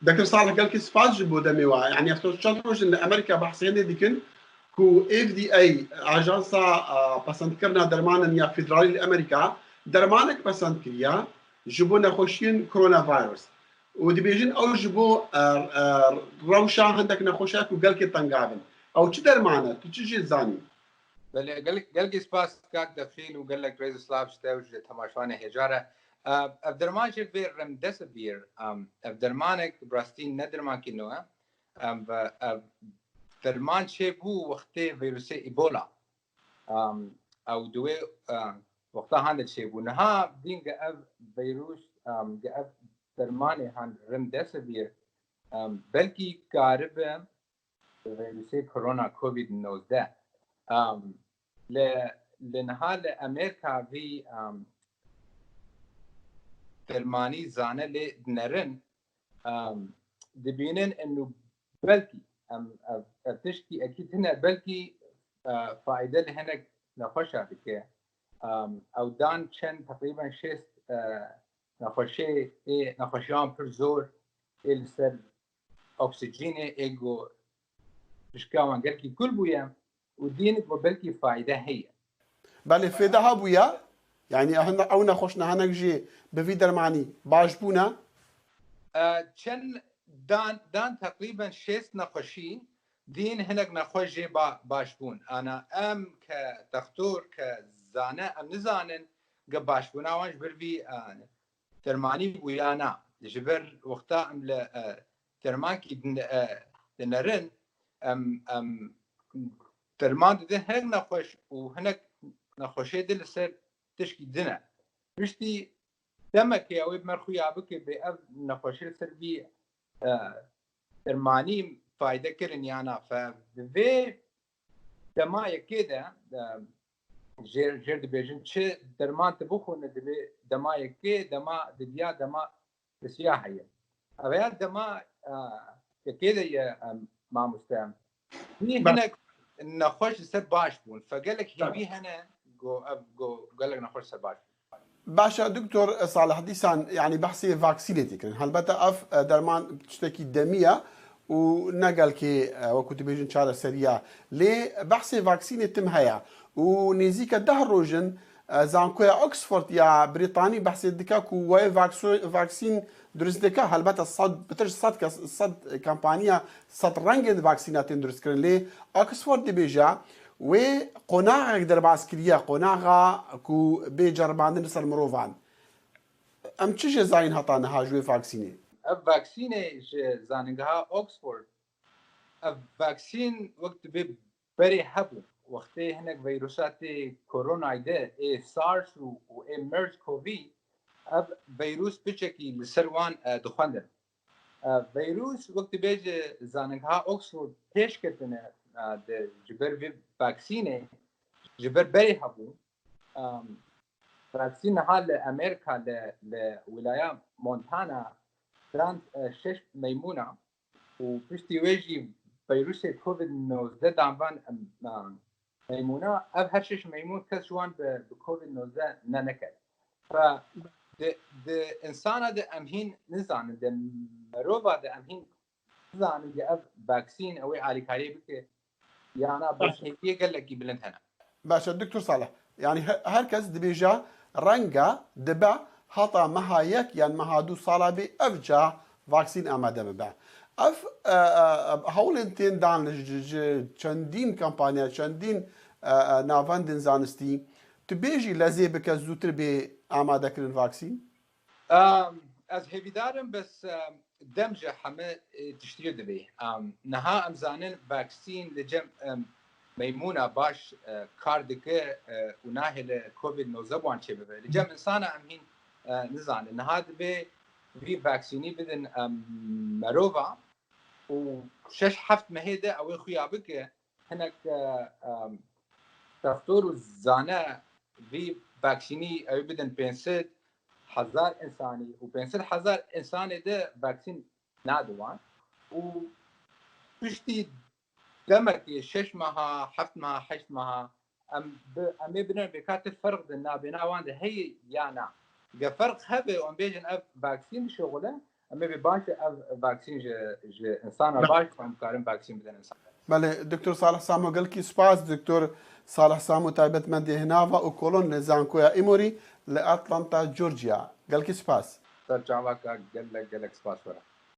دكتور صالح قال كي سفاز جبو دمي وا يعني شطروش ان امريكا بحثين ديكن كو اف دي اي اجانسا بسند كرنا درمان يا فيدرالي امريكا درمانك بسند كريا جبو نخوشين كورونا فيروس ودي بيجن او جبو روشا عندك نخوشاك وقال كي تنقابل او تش درمانه تجي زاني بله قال كي سباس كاك دخيل وقال لك ريز سلاف ستاوج تماشوانه هجاره افدرمان شيء في رمدسفير افدرمانك براستين ندرمان كنوه درمان شيء بو وقت فيروس ايبولا او دوي وقتها هذا الشيء بو نها دين جاء فيروس جاء درمانه هان رمدسفير بلكي كاربه فيروس كورونا كوفيد 19 لنها لأمريكا في درماني زانه لنرن دبينن انه بلكي تشكي اكيد هنا بلكي فائده لهنك نخوشها بك او دان شن تقريبا شست نخوشي نخوشيان پر زور السر اكسجين ايجو بشكاوان قالكي كل بويا ودينك وبلكي فائده هي بله فيدها بويا يعني احنا او نخوشنا هنجي بفيدر معني باش بونا شن دان تقريبا شست نخوشي دين هناك نخوش باش بون انا كدكتور كزانه نزانن باش بونا وانش برفي ترماني بويانا جبر وقتا ترمانكي دنرن ترمان ده هناك نخوش وهناك نخوشي دل سر تشكي دنا رشتي دمك يا ويب مرخويا بك بأب نخوشي سر بي ترماني فايدة كرن يانا ففي دما كده جير دبيجن چه درمان تبخون دما كده دما دبيا دما بسياحية أبيا دما كده يا ما مستعم هي هناك نخوش سر باش بون فقالك هي هنا قال لك نخوش سر باش باشا دكتور صالح ديسان يعني بحثي فاكسينيتي كان هل بتا اف درمان تشتكي دميه ونقل كي وكنت بيجن شارع سريع لي بحثي فاكسيني تم هيا ونزيك دهروجن زانكويا اوكسفورد يا بريطاني بحثي دكاكو واي فاكسين درس دكا هل بتا الصد بترج صد كامبانيا صد رنج فاكسينات درس كرن لي اوكسفورد دي بيجا وقناعك در بعسكرية قناعة كو بيجربان نسر مروفان ام تشي زاين هطانا هاجوي فاكسيني فاكسيني زاننغها اوكسفورد فاكسين وقت بري حبو وقت هناك فيروسات كورونا ده سارس و ميرس كوفي فيروس بشكي لسروان دخاندن فيروس وقت بيجي زاننغها اوكسفورد پیش کردنه جبر في فاكسيني جبر بري حبو فاكسين حال امريكا لولاية مونتانا ترانت شش ميمونة وبشتي ويجي فيروس كوفيد 19 دعوان ميمونة هر شش ميمون كسوان بكوفيد 19 ننكد ف د انسان د امهين نزان د مروبا د امهين نزان د فاكسين او على كاريبك يعني بس هي قال لك بلنت هنا باشا الدكتور صالح يعني هركز دبيجا رنجا دبا هطا مهايك يعني مهادو صالبي افجع فاكسين اماده ببع اف هولنتين دان چندين كامبانيا چندين نافاندن زانستي تبيجي لازي بك زوتر بي اماده كرن فاكسين از هيفيدارم بس دمجه حما تشتري دبي نها ام زانن فاكسين لجم ميمونه باش كاردك وناهل كوفيد 19 وان شي ببي لجم انسان امين نزان ان هذا في فاكسيني بدن مروفا وشش حفت مهيده او خويا بك هناك دكتور زانا في فاكسيني او بدن بنسد 1000 انساني وبنسد 1000 انساني ده فاكسين نادوان وبشتي دمك 6 مها 7 مها 8 مها ام بنر بكات الفرق بين بينا وان هي يانا فرق هبه وان بيجن اف فاكسين شغله اما باش فاكسين جي انسان باش فهم كارم فاكسين بدن انسان. بله دکتور صالح سامو قال كي سباس دكتور صالح سامو تايبت مندي هنافا وكولون لزانكويا إيموري لأتلانتا جورجيا قال كي سباس. ترجع لك قال لك سباس ورا.